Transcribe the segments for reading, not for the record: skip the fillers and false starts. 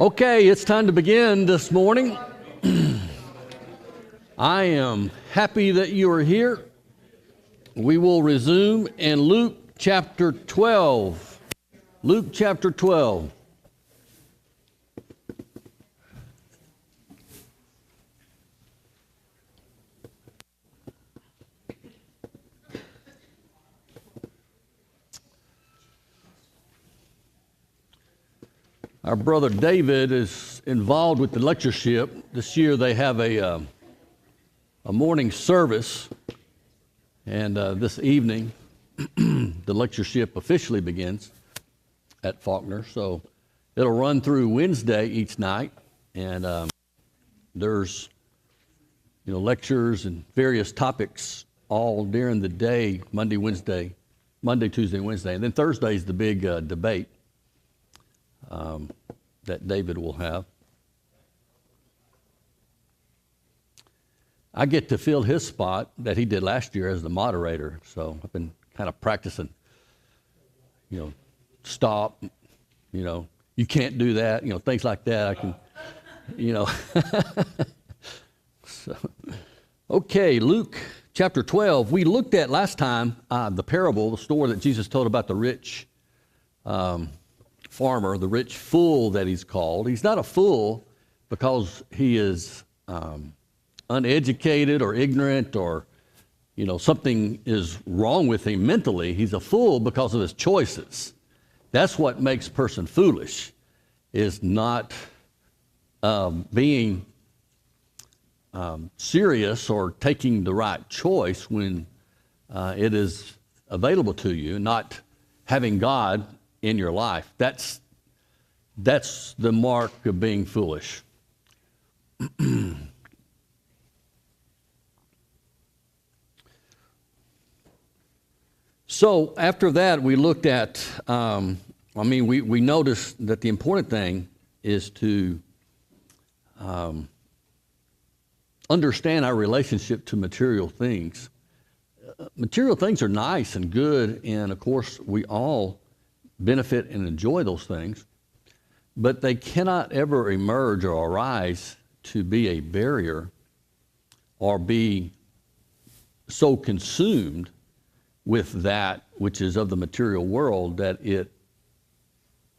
Okay, it's time to begin this morning. I am happy that you are here. We will resume in Luke chapter 12. Luke chapter 12. Our brother David is involved with the lectureship. This year they have a morning service, and this evening the lectureship officially begins at Faulkner. So it'll run through Wednesday each night, and there's lectures and various topics all during the day, Monday, Tuesday, and Wednesday, and then Thursday is the big debate that David will have. I get to fill his spot that he did last year as the moderator, so I've been kind of practicing, stop, you can't do that, things like that. I can, So, okay, Luke chapter 12. We looked at last time the parable, the story that Jesus told about the rich farmer, the rich fool that he's called. He's not a fool because he is uneducated or ignorant or, something is wrong with him mentally. He's a fool because of his choices. That's what makes a person foolish, is not being serious or taking the right choice when it is available to you, not having God in your life. That's the mark of being foolish. So after that, we looked at, we noticed that the important thing is to understand our relationship to material things. Material things are nice and good, and of course, we all benefit and enjoy those things, but they cannot ever emerge or arise to be a barrier or be so consumed with that which is of the material world that it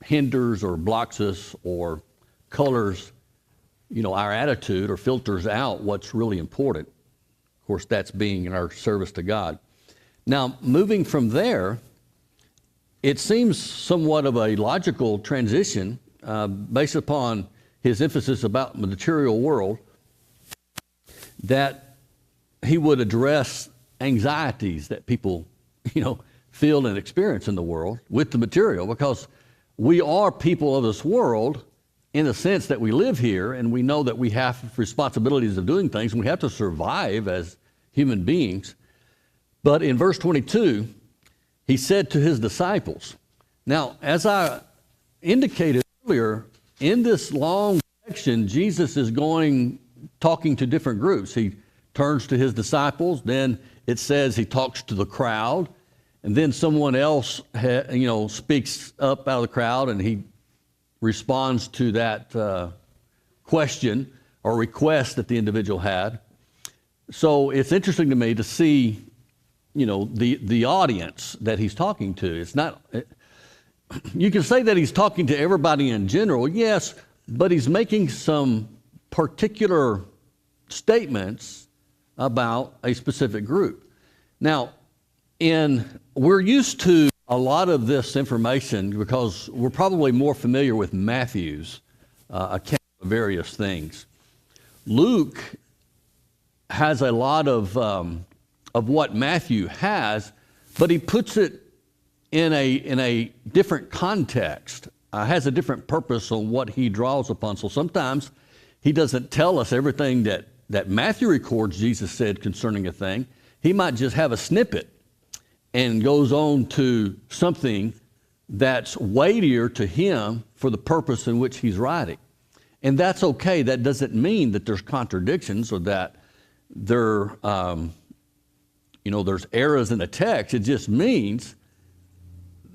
hinders or blocks us or colors, our attitude or filters out what's really important. Of course, that's being in our service to God. Now, moving from there, it seems somewhat of a logical transition based upon his emphasis about the material world, that he would address anxieties that people, feel and experience in the world with the material, because we are people of this world in the sense that we live here and we know that we have responsibilities of doing things and we have to survive as human beings. But in verse 22, he said to his disciples. Now, as I indicated earlier, in this long section, Jesus is talking to different groups. He turns to his disciples, then it says he talks to the crowd, and then someone else, speaks up out of the crowd, and he responds to that question or request that the individual had. So it's interesting to me to see the audience that he's talking to. It's not, you can say that he's talking to everybody in general, yes, but he's making some particular statements about a specific group. Now, we're used to a lot of this information because we're probably more familiar with Matthew's account of various things. Luke has a lot of what Matthew has, but he puts it in a different context, has a different purpose on what he draws upon. So sometimes he doesn't tell us everything that Matthew records Jesus said concerning a thing. He might just have a snippet and goes on to something that's weightier to him for the purpose in which he's writing. And that's okay. That doesn't mean that there's contradictions or that there's errors in the text. It just means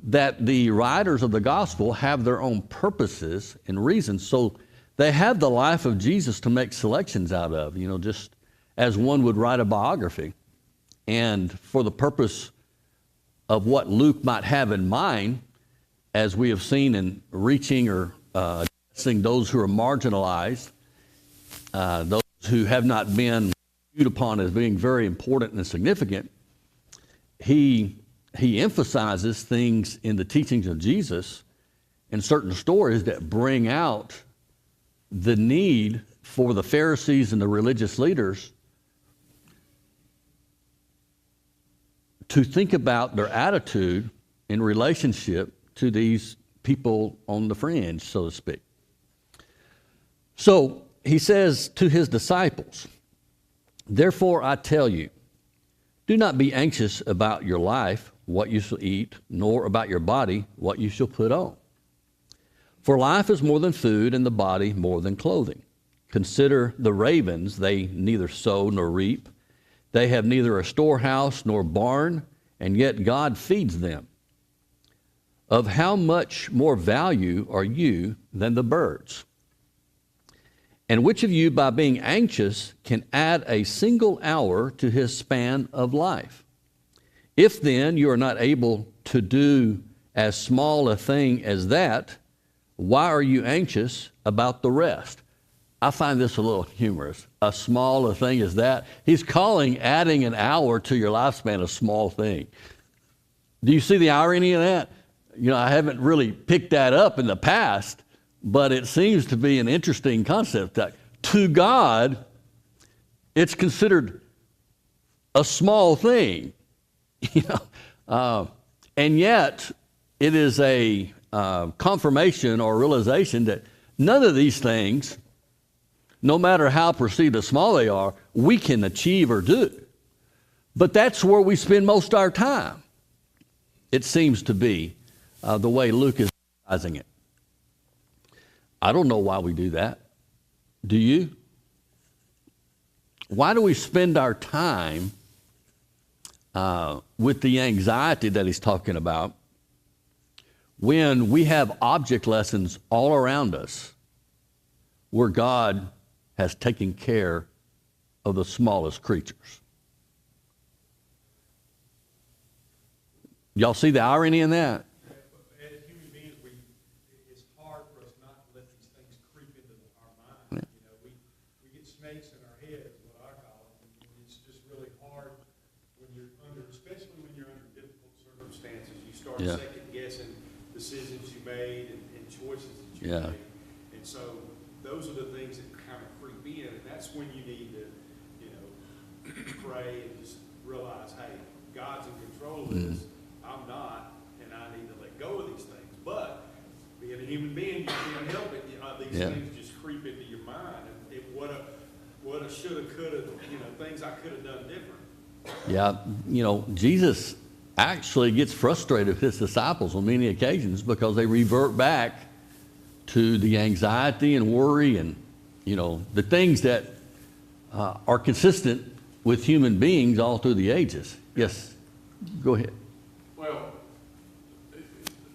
that the writers of the gospel have their own purposes and reasons. So they have the life of Jesus to make selections out of, just as one would write a biography. And for the purpose of what Luke might have in mind, as we have seen in reaching or addressing those who are marginalized, those who have not been viewed upon as being very important and significant, he emphasizes things in the teachings of Jesus and certain stories that bring out the need for the Pharisees and the religious leaders to think about their attitude in relationship to these people on the fringe, so to speak. So he says to his disciples, "Therefore I tell you, do not be anxious about your life, what you shall eat, nor about your body, what you shall put on. For life is more than food, and the body more than clothing. Consider the ravens, they neither sow nor reap. They have neither a storehouse nor barn, and yet God feeds them. Of how much more value are you than the birds? And which of you, by being anxious, can add a single hour to his span of life? If then you are not able to do as small a thing as that, why are you anxious about the rest?" I find this a little humorous. A small a thing as that. He's calling adding an hour to your lifespan a small thing. Do you see the irony in that? I haven't really picked that up in the past, but it seems to be an interesting concept that to God, it's considered a small thing, and yet it is a confirmation or realization that none of these things, no matter how perceived as small they are, we can achieve or do. But that's where we spend most of our time. It seems to be the way Luke is emphasizing it. I don't know why we do that. Do you? Why do we spend our time with the anxiety that he's talking about when we have object lessons all around us where God has taken care of the smallest creatures? Y'all see the irony in that? As human beings, it's hard for us not to let these things creep into our mind. We get snakes in our head, is what I call it. And it's just really hard when especially when you're under difficult circumstances. You start second guessing decisions you made and choices that you made. And so those are the things that kind of creep in, and that's when you need to, pray and just realize, hey, God's in control of this. I'm not, and I need to let go of these things. But being a human being, you can't help it. These things just creep into your mind. And what a shoulda, coulda, things I could have done different. Yeah, Jesus actually gets frustrated with his disciples on many occasions because they revert back to the anxiety and worry and, the things that are consistent with human beings all through the ages. Yes, go ahead. Well,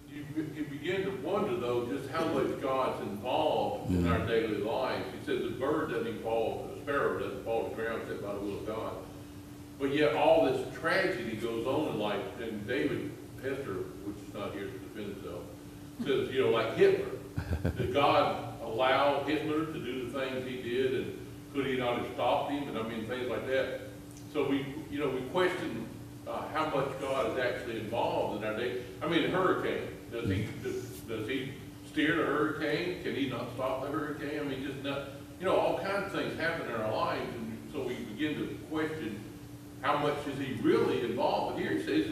you begin to wonder, though, just how much God's involved in our daily lives. He says the bird doesn't fall, the sparrow doesn't fall to the ground except by the will of God. But yet all this tragedy goes on in life. And David Hester, which is not here to defend himself, says, like Hitler, did God allow Hitler to do the things he did, and could he not have stopped him? And things like that. So we question how much God is actually involved in our day. A hurricane. Does he steer the hurricane? Can he not stop the hurricane? Just not. All kinds of things happen in our lives, and so we begin to question how much is he really involved. But here he says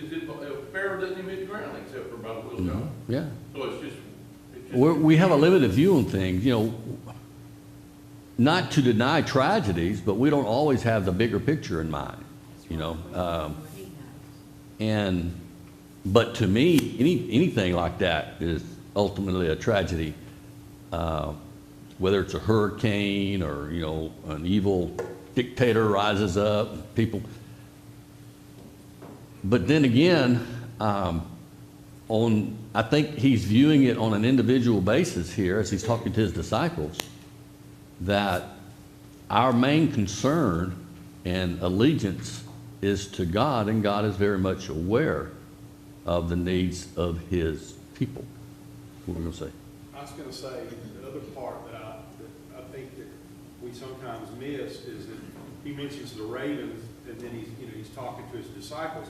Pharaoh doesn't even hit the ground except for by the will of God. Yeah. So it's just we have a limited view on things. Not to deny tragedies, but we don't always have the bigger picture in mind. But to me, anything like that is ultimately a tragedy, whether it's a hurricane or, an evil dictator rises up, people. But then again, I think he's viewing it on an individual basis here as he's talking to his disciples, that our main concern and allegiance is to God, and God is very much aware of the needs of his people. What were we going to say? I was going to say, the other part that I think that we sometimes miss is that he mentions the ravens, and then he's talking to his disciples.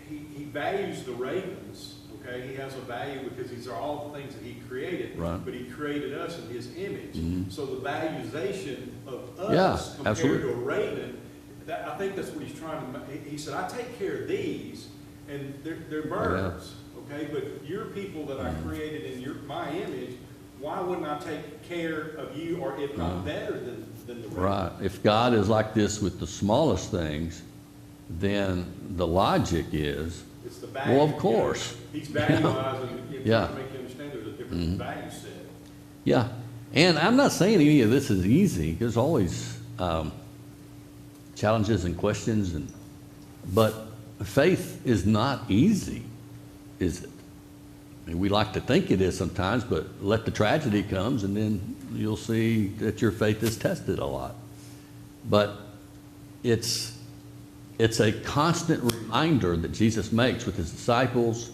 He values the ravens, okay? He has a value because these are all the things that he created, right. But he created us in his image. Mm-hmm. So the valuation of us compared absolutely. to a raven, I think that's what he's trying to make. He said, I take care of these, and they're birds, okay? But you're people that I created in my image. Why wouldn't I take care of you, or if not better than the raven? Right. If God is like this with the smallest things, then the logic is, It's the value. well, of course. He's valuing, Yeah. to make you understand there's a different value set. Yeah. And I'm not saying any of this is easy. There's always challenges and questions, but faith is not easy, is it? I mean, we like to think it is sometimes, but let the tragedy comes and then you'll see that your faith is tested a lot. But it's a constant reminder that Jesus makes with his disciples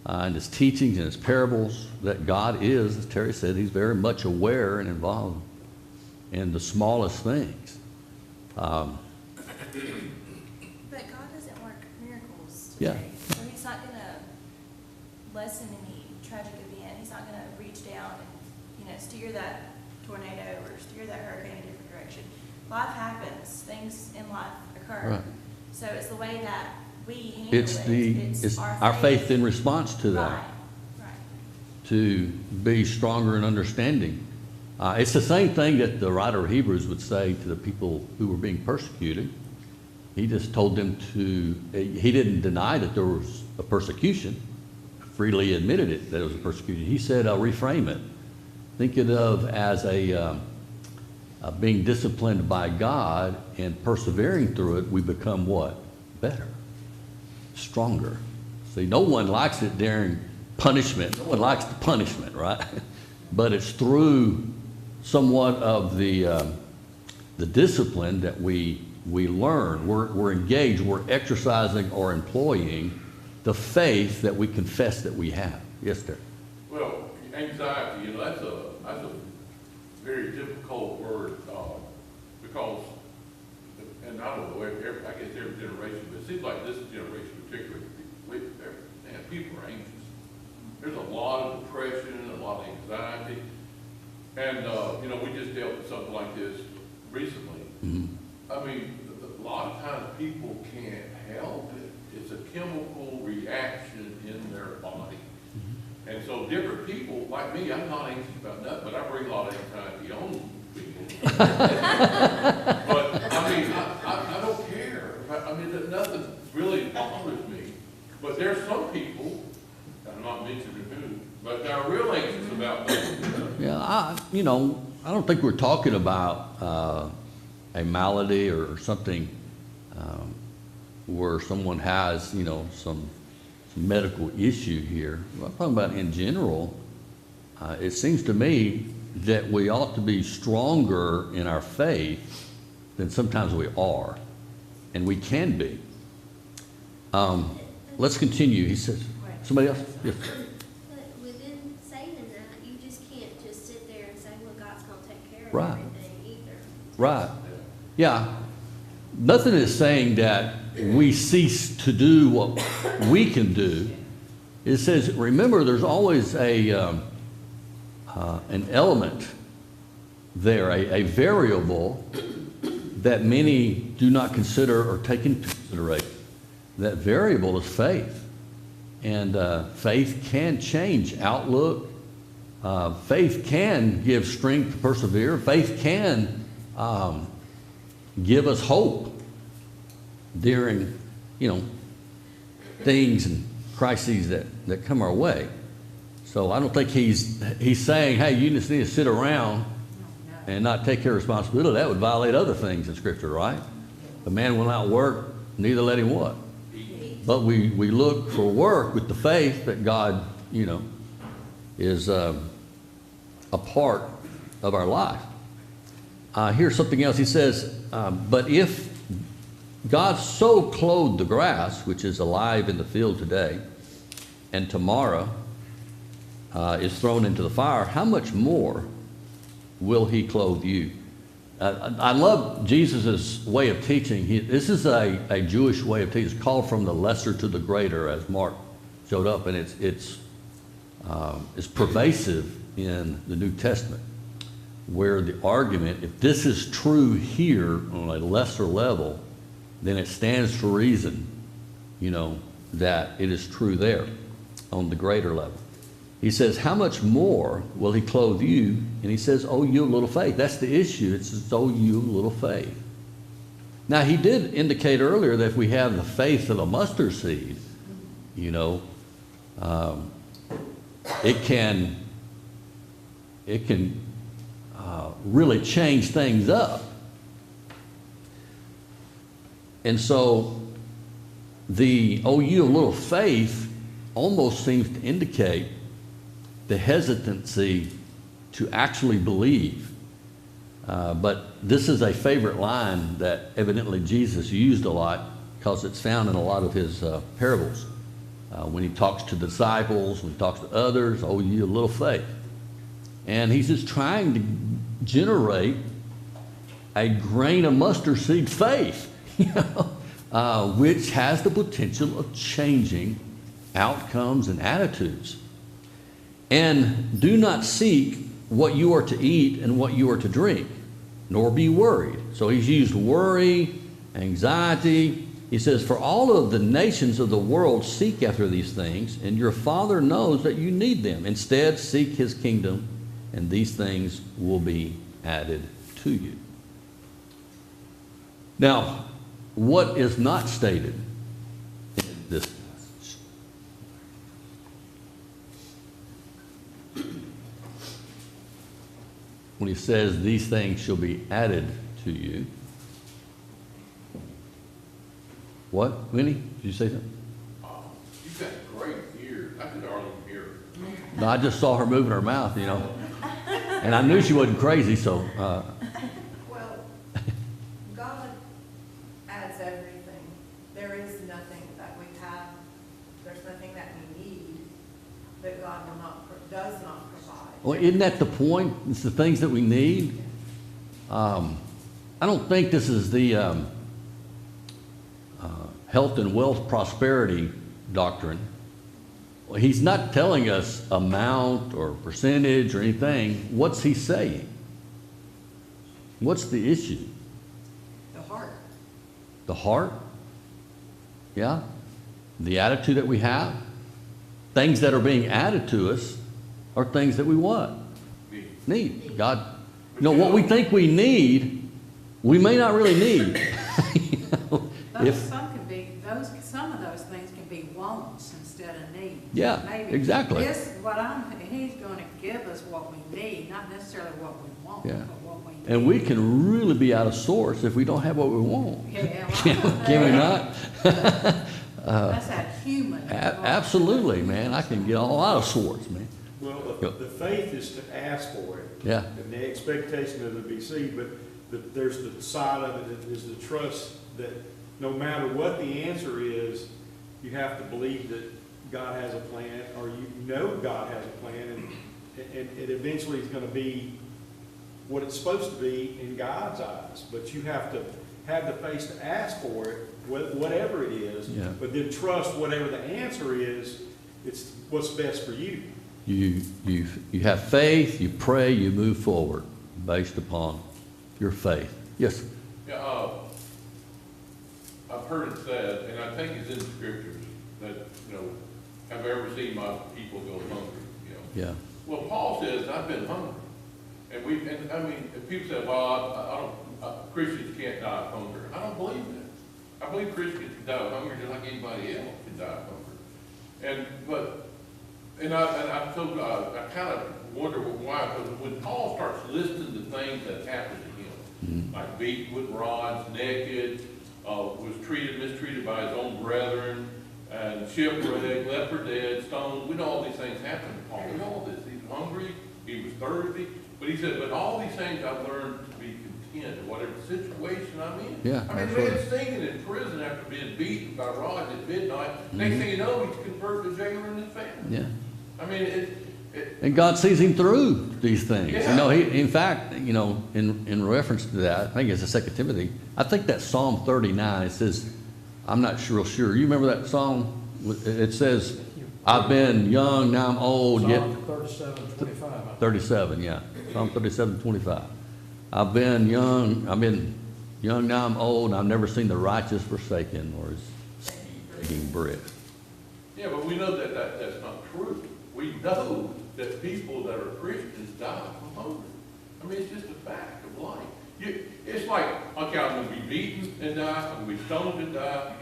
and his teachings and his parables that God is, as Terry said, he's very much aware and involved in the smallest things. But God doesn't work miracles Yeah. today. So he's not going to lessen any tragic event. He's not going to reach down and, steer that tornado or steer that hurricane in a different direction. Life happens. Things in life occur. Right. So it's the way that we handle It's our faith in response to that, Right. to be stronger in understanding. It's the same thing that the writer of Hebrews would say to the people who were being persecuted. He just told them he didn't deny that there was a persecution, freely admitted it, that it was a persecution. He said, reframe it. Think it of as being disciplined by God, and persevering through it, we become what? Better, stronger. See, no one likes it during punishment. No one likes the punishment, right? But it's through somewhat of the discipline that we learn. We're engaged. We're exercising or employing the faith that we confess that we have. Yes, sir. Well, anxiety, that's a very difficult word, because, and I don't know, I guess every generation, but it seems like this generation particularly, people are anxious. There's a lot of depression, a lot of anxiety, and, we just dealt with something like this recently. Mm-hmm. I mean, a lot of times people can't help it. It's a chemical reaction in their body. And so different people, like me, I'm not anxious about nothing, but I bring a lot of anxiety on people. But, I mean, I don't care. I mean, nothing really bothers me. But there's some people, I'm not mentioning who, but they're real anxious about nothing. Yeah, I don't think we're talking about a malady or something where someone has, some medical issue here. I'm talking about in general. It seems to me that we ought to be stronger in our faith than sometimes we are, and we can be. Let's continue. He says, somebody else? Yes. But within saying that, you just can't just sit there and say, well, God's going to take care of Right. everything either. Right. Yeah. Nothing is saying that we cease to do what we can do. It says, remember, there's always an element there, a variable that many do not consider or take into consideration. That variable is faith. And faith can change outlook. Faith can give strength to persevere. Faith can give us hope during, things and crises that come our way. So I don't think he's saying, hey, you just need to sit around and not take care of responsibility. That would violate other things in Scripture, right? The man will not work, neither let him what? but we look for work with the faith that God, you know, is a part of our life. Here's something else. He says, but if God so clothed the grass, which is alive in the field today, and tomorrow is thrown into the fire, how much more will he clothe you? I love Jesus' way of teaching. This is a Jewish way of teaching. It's called from the lesser to the greater, as Mark showed up, and it's pervasive in the New Testament, where the argument, if this is true here on a lesser level, then it stands to reason, you know, that it is true there on the greater level. He says, how much more will he clothe you? And he says, oh, you little faith. That's the issue. It's oh, you little faith. Now, he did indicate earlier that if we have the faith of a mustard seed, you know, it can really change things up. And so the oh, you little faith almost seems to indicate the hesitancy to actually believe. But this is a favorite line that evidently Jesus used a lot because it's found in a lot of his parables. When he talks to disciples, when he talks to others, oh, you little faith. And he's just trying to generate a grain of mustard seed faith, you know, which has the potential of changing outcomes and attitudes. And do not seek what you are to eat and what you are to drink, nor be worried. So he's used worry, anxiety. He says, for all of the nations of the world seek after these things, and your Father knows that you need them. Instead, seek his kingdom, and these things will be added to you. Now, what is not stated in this passage? When he says these things shall be added to you. What, Winnie? Did you say something? You've got great ears. I could hardly hear. No, I just saw her moving her mouth, you know. And I knew she wasn't crazy, so. Well, God adds everything. There is nothing that we have, there's nothing that we need that God does not provide. Well, isn't that the point? It's the things that we need. I don't think this is the health and wealth prosperity doctrine. Well, he's not telling us amount or percentage or anything. What's he saying? What's the issue? The heart. The heart? Yeah. The attitude that we have. Things that are being added to us are things that we what? Need. God, you know, what we think we need, we may not really need. You know, Some of those things can be wants instead of needs. Yeah, Maybe exactly. He's going to give us what we need, not necessarily what we want, Yeah. but what we need. And we can really be out of sorts if we don't have what we want. Yeah, Can we not? That's that human. Absolutely, man. I can get all out of sorts, man. Well, the faith is to ask for it. Yeah. And the expectation of it to be received, but there's the side of it is the trust that no matter what the answer is, you have to believe that God has a plan, or you know God has a plan, and it eventually is going to be what it's supposed to be in God's eyes. But you have to have the faith to ask for it, whatever it is, Yeah. but then trust whatever the answer is, it's what's best for you. You have faith, you pray, you move forward based upon your faith. Yes? Yeah, I've heard it said, and I think it's in the scriptures, that, you know, have you ever seen my people go hungry, you know? Yeah. Well, Paul says, I've been hungry. And I mean, if people say, well, Christians can't die of hunger. I don't believe that. I believe Christians can die of hunger just like anybody else can die of hunger. I kind of wonder why, because when Paul starts listing the things that happened to him, like beaten with rods, naked, was mistreated by his own brethren, and shipwrecked, leper dead, stoned. We know all these things happened to Paul. We know all this. He was hungry, he was thirsty, but he said, but all these things I've learned to be content in whatever situation I'm in. Yeah, I mean, the man's singing in prison after being beaten by rods at midnight. Next thing you know, he's converted the jailer and his family. Yeah. I mean, And God sees him through these things. Yeah. You know, in fact, you know, in reference to that, I think it's the 2 Timothy, I think that Psalm 39, it says, I'm not real sure. You remember that song? It says, I've been young, now I'm old, yet. Psalm 37:25. 37, yeah. Psalm 37:25. I've been young, now I'm old, and I've never seen the righteous forsaken or his begging bread. yeah, but we know that that's not true. We know that people that are Christians die from hunger. I mean, it's just a fact of life. It's like, okay, I'm going to be beaten and die. I'm going to be stoned and die.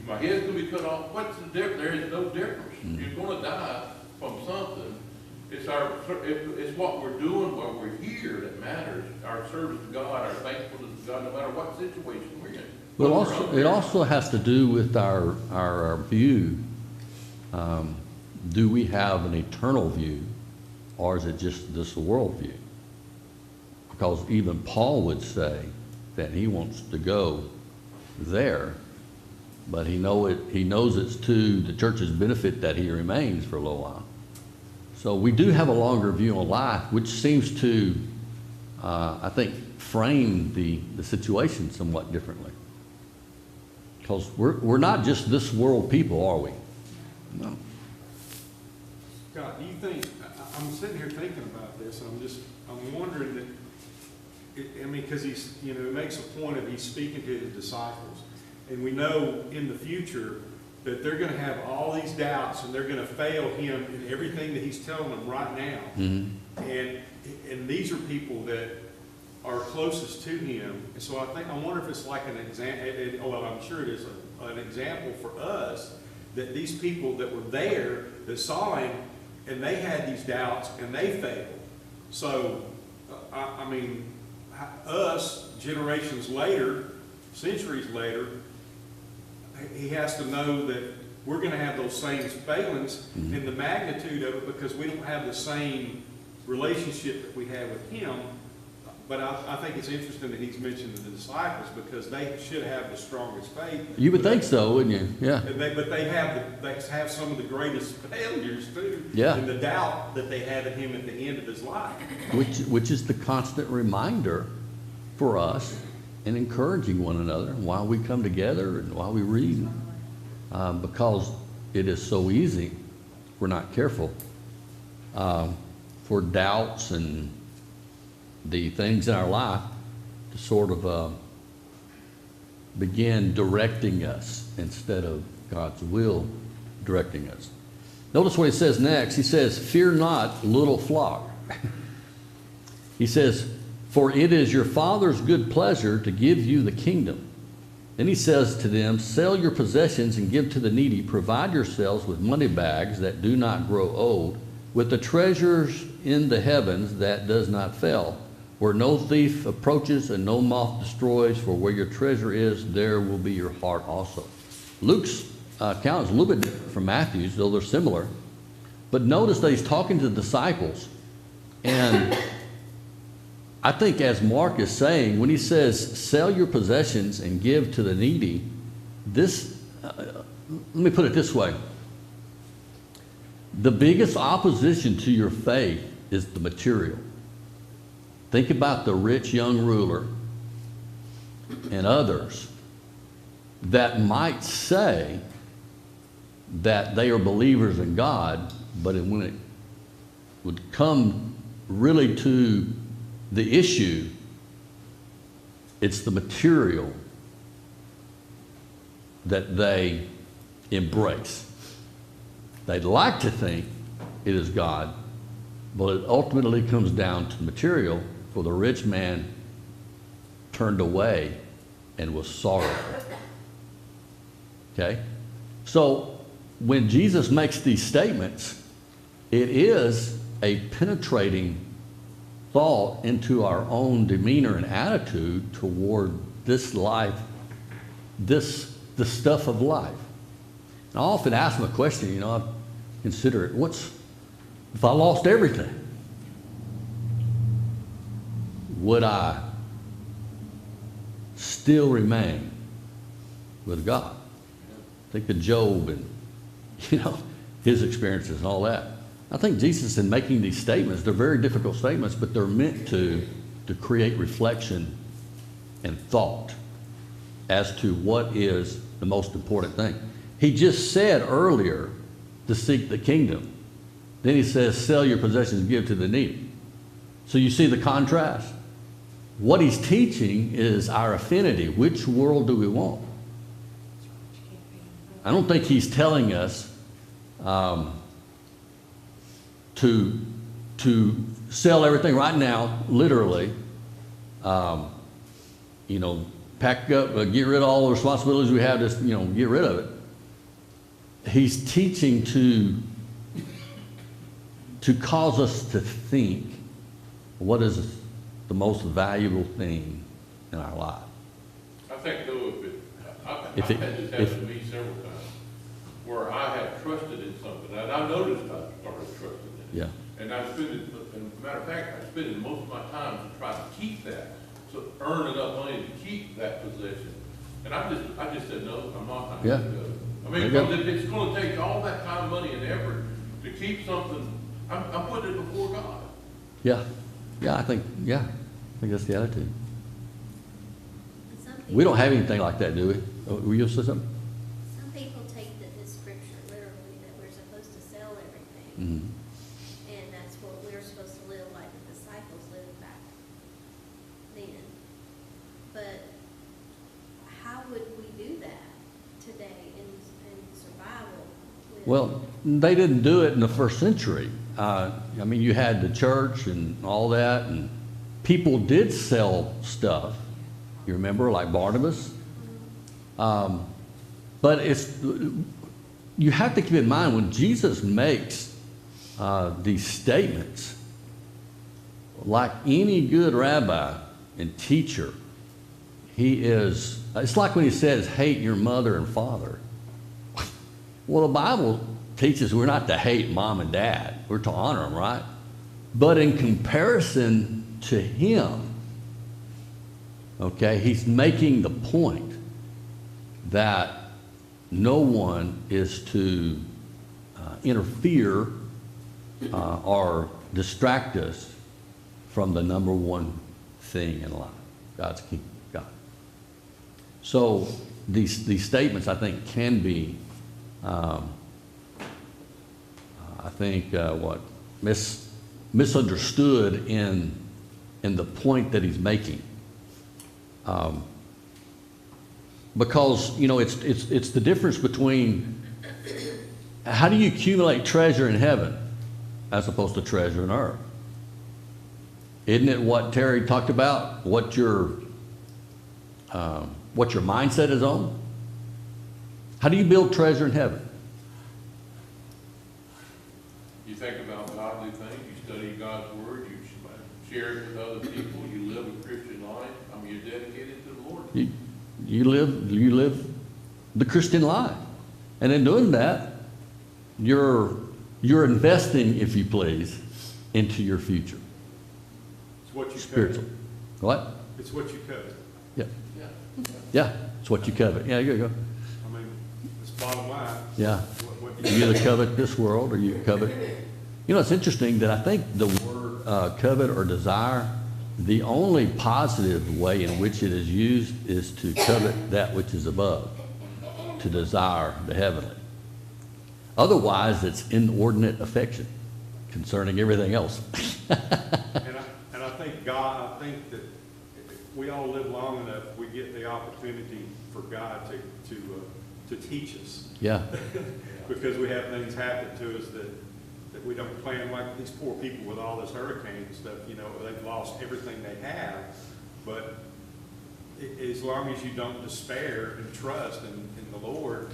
My head's going to be cut off. What's the difference? There is no difference. You're going to die from something. It's what we're doing while we're here that matters. Our service to God, our thankfulness to God, no matter what situation we're in. But it also has to do with our view. Do we have an eternal view, or is it just this world view? Because even Paul would say that he wants to go there, but he knows it's to the church's benefit that he remains for a little while. So we do have a longer view on life, which seems to, I think, frame the situation somewhat differently. Because we're not just this world people, are we? No. Scott, do you think, I'm sitting here thinking about this, and I'm wondering that, because he's, he makes a point of he's speaking to the disciples. And we know in the future that they're going to have all these doubts and they're going to fail him in everything that he's telling them right now. Mm-hmm. And these are people that are closest to him. And so I wonder if it's like an example, well, I'm sure it is an example for us, that these people that were there, that saw him, and they had these doubts and they failed. So, I mean, us, generations later, centuries later, he has to know that we're going to have those same failings in the magnitude of it, because we don't have the same relationship that we have with him. But I think it's interesting that he's mentioned the disciples, because they should have the strongest faith. You would think so, wouldn't you? Yeah. But they have some of the greatest failures too. Yeah. And the doubt that they had in him at the end of his life. Which is the constant reminder for us in encouraging one another while we come together and while we read, because it is so easy, if we're not careful, for doubts and the things in our life to sort of begin directing us instead of God's will directing us. Notice what he says next. He says, "Fear not, little flock." He says, "For it is your Father's good pleasure to give you the kingdom." Then he says to them, "Sell your possessions and give to the needy. Provide yourselves with money bags that do not grow old, with the treasures in the heavens that does not fail, where no thief approaches and no moth destroys, for where your treasure is, there will be your heart also." Luke's account is a little bit different from Matthew's, though they're similar. But notice that he's talking to the disciples. And I think, as Mark is saying, when he says, "Sell your possessions and give to the needy," this, let me put it this way. The biggest opposition to your faith is the material. Think about the rich young ruler and others that might say that they are believers in God, but when it would come really to the issue, it's the material that they embrace. They'd like to think it is God, but it ultimately comes down to the material. For the rich man turned away and was sorrowful. Okay? So when Jesus makes these statements, it is a penetrating thought into our own demeanor and attitude toward this life, the stuff of life. And I often ask them a question, you know, I consider it, if I lost everything, would I still remain with God? Think of Job and, you know, his experiences and all that. I think Jesus, in making these statements, they're very difficult statements, but they're meant to create reflection and thought as to what is the most important thing. He just said earlier to seek the kingdom. Then he says, sell your possessions and give to the needy. So you see the contrast. What he's teaching is our affinity. Which world do we want? I don't think he's telling us to sell everything right now, literally, you know, pack up, get rid of all the responsibilities we have, just, you know, get rid of it. He's teaching to cause us to think, what is the most valuable thing in our life? I think though, I've If it- had this happen to me several times, where I have trusted in something, and I noticed I started trusting in it. Yeah. And I spend it, as a matter of fact, I spend most of my time to try to keep that, so earn enough money to keep that possession. And I just said, no, I'm not Yeah. going to do it. I mean, There you because if it's gonna take all that time, money, and effort to keep something, I'm putting it before God. Yeah. I think that's the attitude. And some We don't people- have anything like that, do we? Were you say something? Some people take this scripture literally, that we're supposed to sell everything. Mm-hmm. And that's what we're supposed to live like the disciples lived back then. But how would we do that today in survival? Well, they didn't do it in the first century. I mean, you had the church and all that, and people did sell stuff. You remember, like Barnabas? But you have to keep in mind, when Jesus makes these statements, like any good rabbi and teacher, it's like when he says, hate your mother and father. Well, the Bible teaches we're not to hate mom and dad. We're to honor them, right? But in comparison to him, okay, he's making the point that no one is to interfere or distract us from the number one thing in life, God's kingdom, God. So these statements, I think, can be misunderstood in the point that he's making, because you know it's the difference between how do you accumulate treasure in heaven as opposed to treasure in earth. Isn't it what Terry talked about? What your mindset is on? How do you build treasure in heaven? You think about godly things, you study God's word, you share it with other people, you live a Christian life. I mean, you're dedicated to the Lord. You live the Christian life, and in doing that, you're investing, if you please, into your future. It's what you Spiritual. covet. What? It's what you covet. Yeah. Yeah. Yeah. It's what you covet. Yeah, you go. I mean, it's bottom line. Yeah. What You either covet this world or you covet. You know, it's interesting that I think the word covet or desire, the only positive way in which it is used is to covet that which is above, to desire the heavenly. Otherwise, it's inordinate affection concerning everything else. And I think God, I think that if we all live long enough, we get the opportunity for God to teach us. Yeah. Because we have things happen to us that we don't plan, like these poor people with all this hurricane and stuff, you know, they've lost everything they have. But as long as you don't despair and trust in the Lord,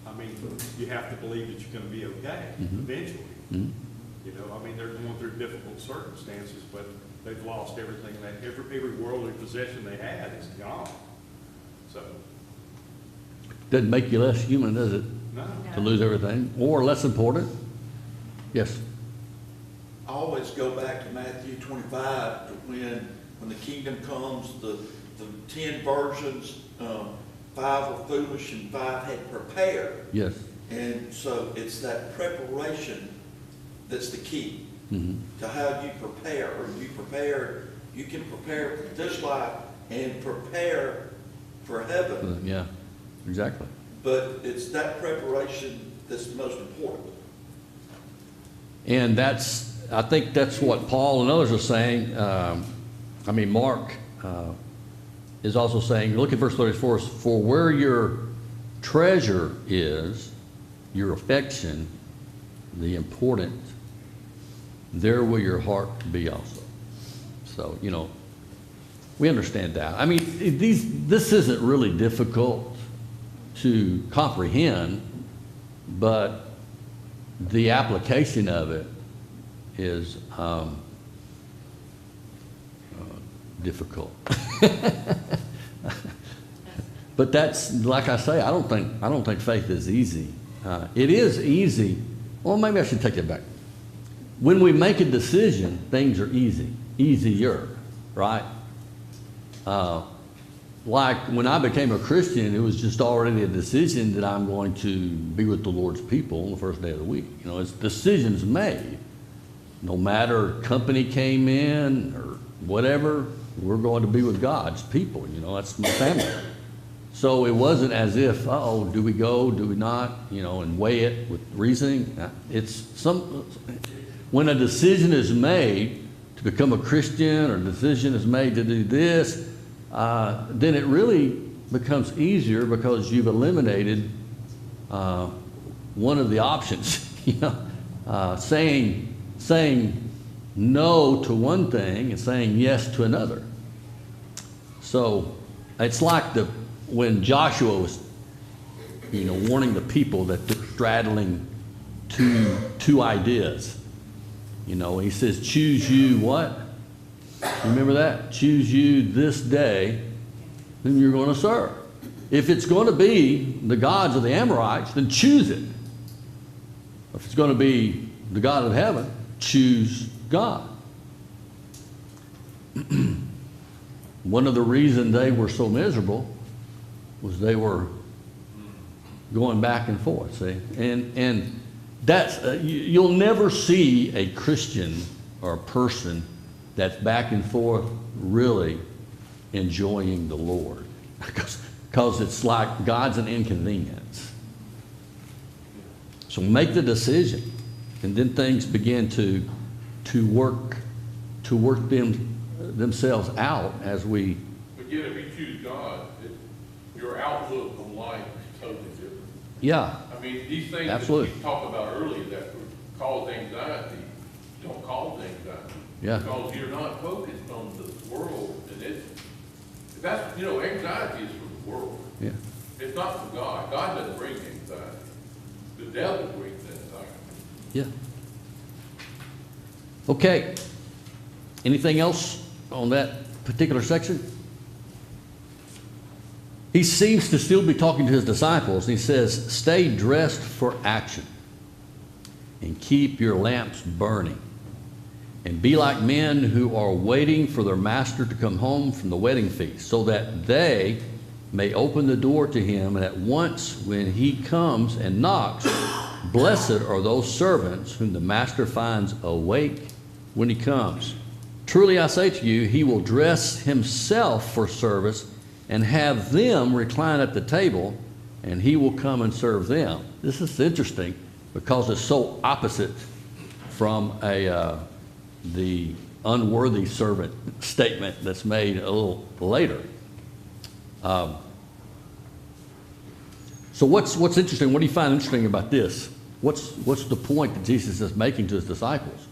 I mean, you have to believe that you're going to be okay eventually. Mhm. You know, I mean, they're going through difficult circumstances, but they've lost everything, every worldly possession they had is gone. So, Doesn't make you less human, does it? No. to lose everything, or less important. Yes. I always go back to Matthew 25, to when the kingdom comes, the 10 virgins, 5 were foolish and 5 had prepared. Yes. And so it's that preparation that's the key to how you prepare. You can prepare for this life and prepare for heaven. Yeah, exactly. But it's that preparation that's most important. And I think that's what Paul and others are saying. Mark is also saying, look at verse 34, for where your treasure is, your affection, the important, there will your heart be also. So, we understand that. This isn't really difficult to comprehend, but the application of it is difficult. But that's, like I say, I don't think faith is easy. It is easy. Well, maybe I should take it back. When we make a decision, things are easier, right? Like when I became a Christian, it was just already a decision that I'm going to be with the Lord's people on the first day of the week. It's decisions made. No matter company came in or whatever, we're going to be with God's people. That's my family. So it wasn't as if, do we go, do we not, and weigh it with reasoning. When a decision is made to become a Christian, or a decision is made to do this, then it really becomes easier because you've eliminated one of the options. Saying no to one thing and saying yes to another. So it's like when Joshua was, warning the people that they're straddling two ideas. He says, choose you what? Remember that? Choose you this day whom you're going to serve. If it's going to be the gods of the Amorites, then choose it. If it's going to be the God of heaven, choose God. One of the reasons they were so miserable was they were going back and forth, see? And that's, you'll never see a Christian or a person that's back and forth really enjoying the Lord. Because it's like God's an inconvenience. So make the decision, and then things begin to work themselves out as we. But yet, if you choose God, your outlook on life is totally different. Yeah. These things Absolutely. that we talked about earlier that cause anxiety don't cause anxiety. Yeah. Because you're not focused on the world, and that's anxiety is from the world. Yeah. It's not from God. God doesn't bring anxiety. The devil brings anxiety. Yeah. Okay. Anything else on that particular section? He seems to still be talking to his disciples. He says, stay dressed for action and keep your lamps burning, and be like men who are waiting for their master to come home from the wedding feast, so that they may open the door to him, and at once when he comes and knocks, blessed are those servants whom the master finds awake when he comes. Truly I say to you, he will dress himself for service and have them recline at the table, and he will come and serve them. This is interesting because it's so opposite from the unworthy servant statement that's made a little later. So what's interesting? What do you find interesting about this? What's the point that Jesus is making to his disciples?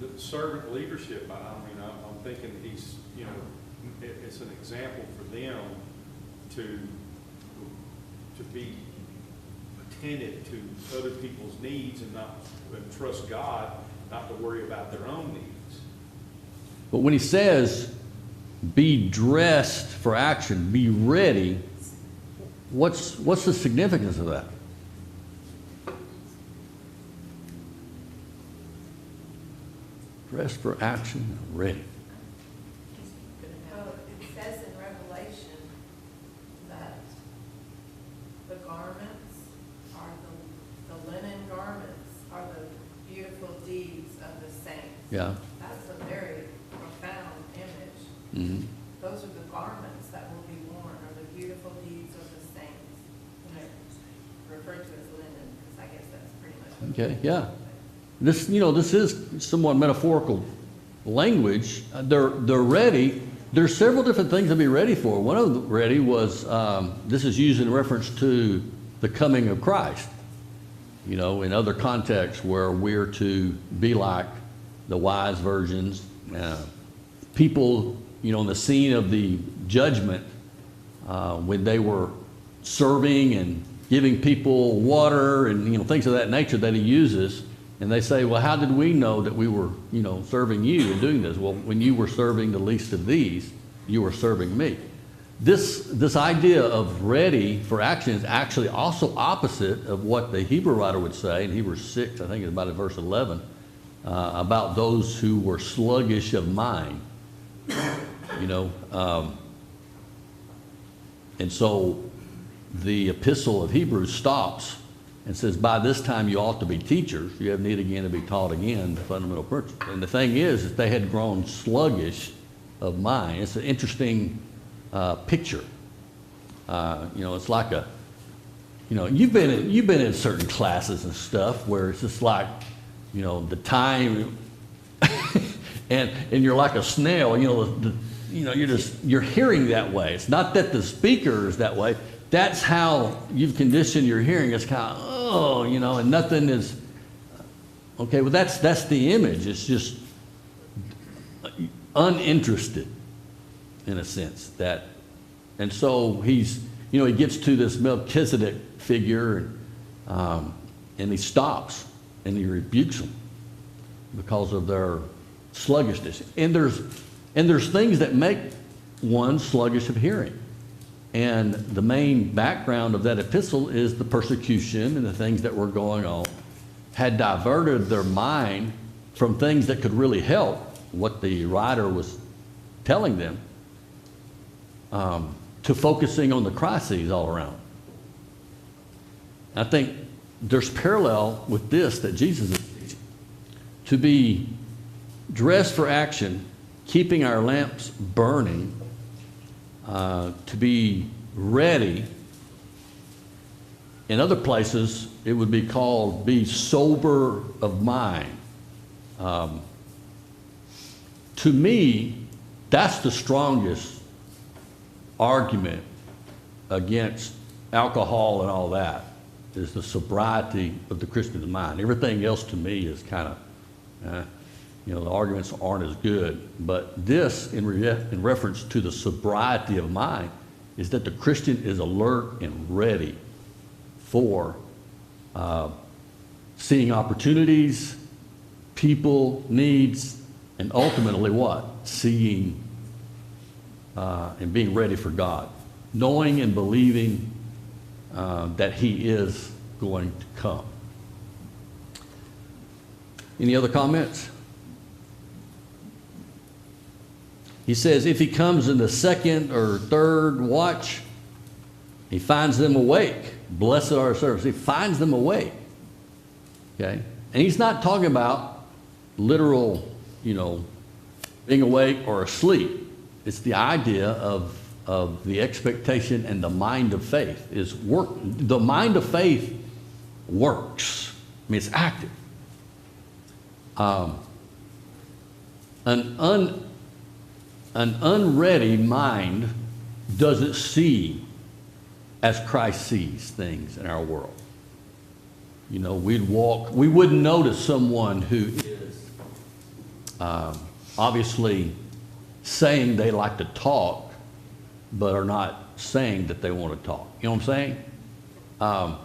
The servant leadership, I'm thinking he's, it's an example for them to be attentive to other people's needs and trust God, not to worry about their own needs. But when he says be dressed for action, be ready. What's the significance of that? Dressed for action, ready. It says in Revelation that the garments are the linen garments are the beautiful deeds of the saints. Yeah. That's a very profound image. Mm-hmm. Those are the garments that will be worn, are the beautiful deeds of the saints. And they're referred to as linen, because I guess that's pretty much. what Okay, it is. yeah. This is somewhat metaphorical language. They're ready. There's several different things to be ready for. One of the ready was, this is used in reference to the coming of Christ. You know, in other contexts where we're to be like the wise virgins, people, you know, in the scene of the judgment, when they were serving and giving people water and, you know, things of that nature that he uses. And they say, well, how did we know that we were, you know, serving you and doing this? Well, when you were serving the least of these, you were serving me. This idea of ready for action is actually also opposite of what the Hebrew writer would say in Hebrews 6, I think it's about in verse 11, about those who were sluggish of mind. You know, and so the epistle of Hebrews stops and says, by this time you ought to be teachers. You have need again to be taught again the fundamental principles. And the thing is that they had grown sluggish of mind. It's an interesting picture. You know, it's like you know, you've been in certain classes and stuff where it's just like, you know, the time, and you're like a snail. You know, you're hearing that way. It's not that the speaker is that way. That's how you've conditioned your hearing. It's kind of, oh, you know, and nothing is, okay, well, that's the image. It's just uninterested in a sense that, and so he's, you know, he gets to this Melchizedek figure and he stops and he rebukes them because of their sluggishness. And there's things that make one sluggish of hearing. And the main background of that epistle is the persecution and the things that were going on had diverted their mind from things that could really help what the writer was telling them to focusing on the crises all around. I think there's parallel with this that Jesus is teaching. To be dressed for action, keeping our lamps burning, to be ready. In other places, it would be called be sober of mind. To me, that's the strongest argument against alcohol and all that, is the sobriety of the Christian's mind. Everything else to me is kind of, you know, the arguments aren't as good. But this, in reference to the sobriety of mind, is that the Christian is alert and ready for seeing opportunities, people, needs, and ultimately what? Seeing and being ready for God. Knowing and believing that He is going to come. Any other comments? He says, if he comes in the second or third watch, he finds them awake. Blessed are servants. He finds them awake. Okay? And he's not talking about literal, you know, being awake or asleep. It's the idea of the expectation and the mind of faith is work. The mind of faith works. I mean, it's active. An unready mind doesn't see as Christ sees things in our world. You know, we wouldn't notice someone who is obviously saying they like to talk, but are not saying that they want to talk. You know what I'm saying?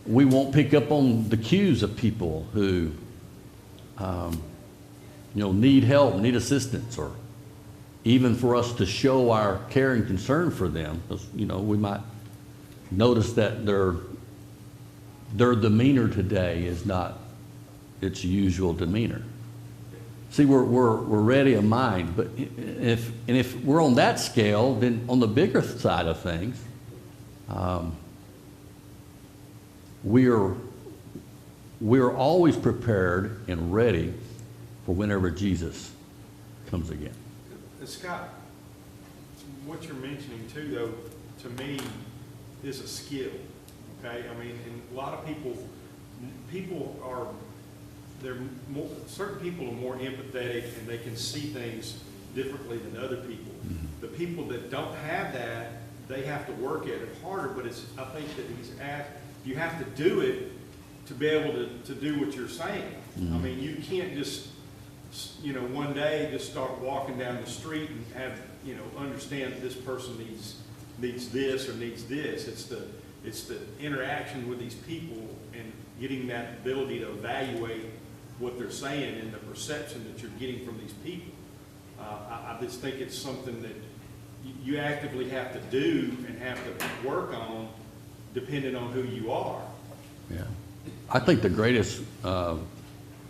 We won't pick up on the cues of people who, you know, need help, need assistance, or even for us to show our care and concern for them. 'Cause, we might notice that their demeanor today is not its usual demeanor. See, we're ready of mind, but if we're on that scale, then on the bigger side of things, we're always prepared and ready for whenever Jesus comes again. Scott, what you're mentioning too, though, to me, is a skill, okay? I mean, and a lot of people are, certain people are more empathetic and they can see things differently than other people. Mm-hmm. The people that don't have that, they have to work at it harder, but I think that you have to do it to be able to do what you're saying. Mm-hmm. I mean, you can't just, one day just start walking down the street and have, understand that this person needs this or needs this. It's the interaction with these people and getting that ability to evaluate what they're saying and the perception that you're getting from these people. I just think it's something that you actively have to do and have to work on depending on who you are. Yeah. I think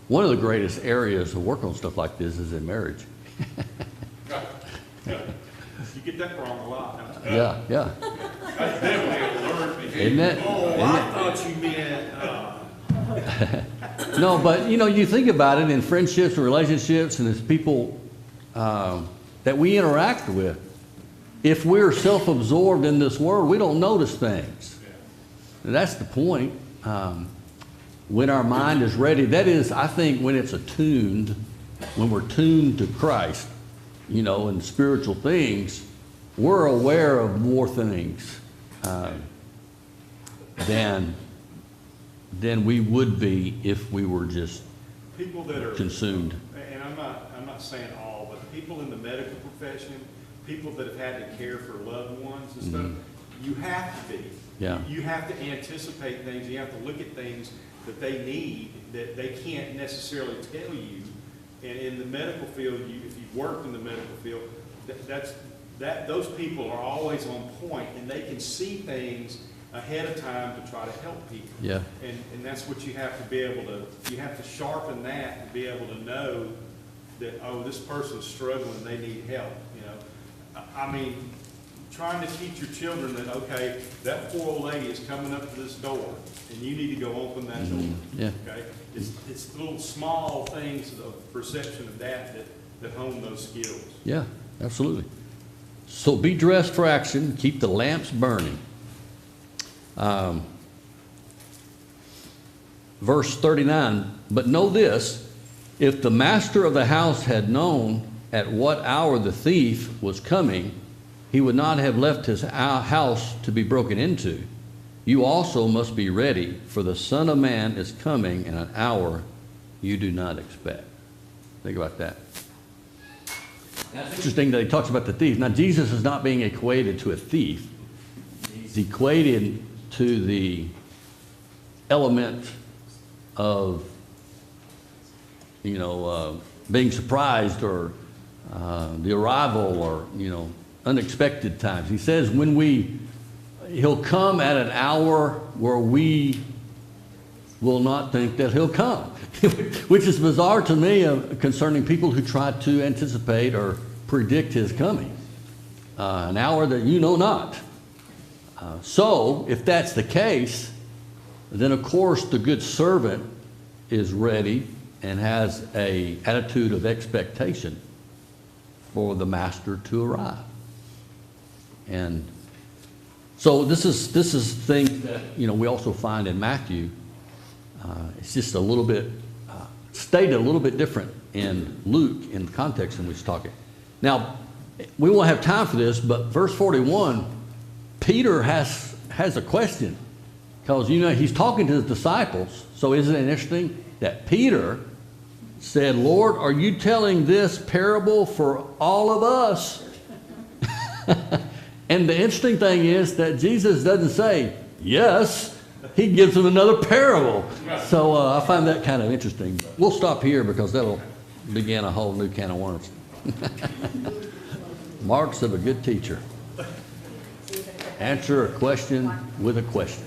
one of the greatest areas of work on stuff like this is in marriage. You get that wrong a lot, don't you? Yeah. That's definitely a learned behavior. Isn't it? Oh, I thought you meant, No, but you think about it in friendships and relationships and as people that we interact with. If we're self-absorbed in this world, we don't notice things. And that's the point. When our mind is ready, that is, I think, when it's attuned, when we're tuned to Christ, and spiritual things, we're aware of more things than we would be if we were just people that are consumed. And I'm not saying all, but people in the medical profession, people that have had to care for loved ones and stuff, you have to be. Yeah. You have to anticipate things. You have to look at things that they need that they can't necessarily tell you. And in the medical field, if you've worked in the medical field, those people are always on point, and they can see things ahead of time to try to help people. Yeah. And that's what you have to be able to. You have to sharpen that to be able to know that, oh, this person's struggling, they need help. I mean, trying to teach your children that, okay, that poor old lady is coming up to this door, and you need to go open that door. Yeah. Okay, it's little small things of perception of that hone those skills. Yeah, absolutely. So be dressed for action. Keep the lamps burning. Verse 39, but know this, if the master of the house had known at what hour the thief was coming, he would not have left his house to be broken into. You also must be ready, for the Son of Man is coming in an hour you do not expect. Think about that. That's interesting that he talks about the thief. Now, Jesus is not being equated to a thief. He's equated to the element of, being surprised or the arrival or, unexpected times. He says he'll come at an hour where we will not think that he'll come, which is bizarre to me concerning people who try to anticipate or predict his coming. An hour that you know not. So if that's the case, then of course the good servant is ready and has an attitude of expectation for the master to arrive. And so this is things that we also find in Matthew. It's just a little bit stated a little bit different in Luke in the context in which he's talking. Now we won't have time for this, but verse 41, Peter has a question because he's talking to his disciples. So isn't it interesting that Peter said, "Lord, are you telling this parable for all of us?" And the interesting thing is that Jesus doesn't say yes. He gives them another parable. So I find that kind of interesting. We'll stop here because that'll begin a whole new can of worms. Marks of a good teacher. Answer a question with a question.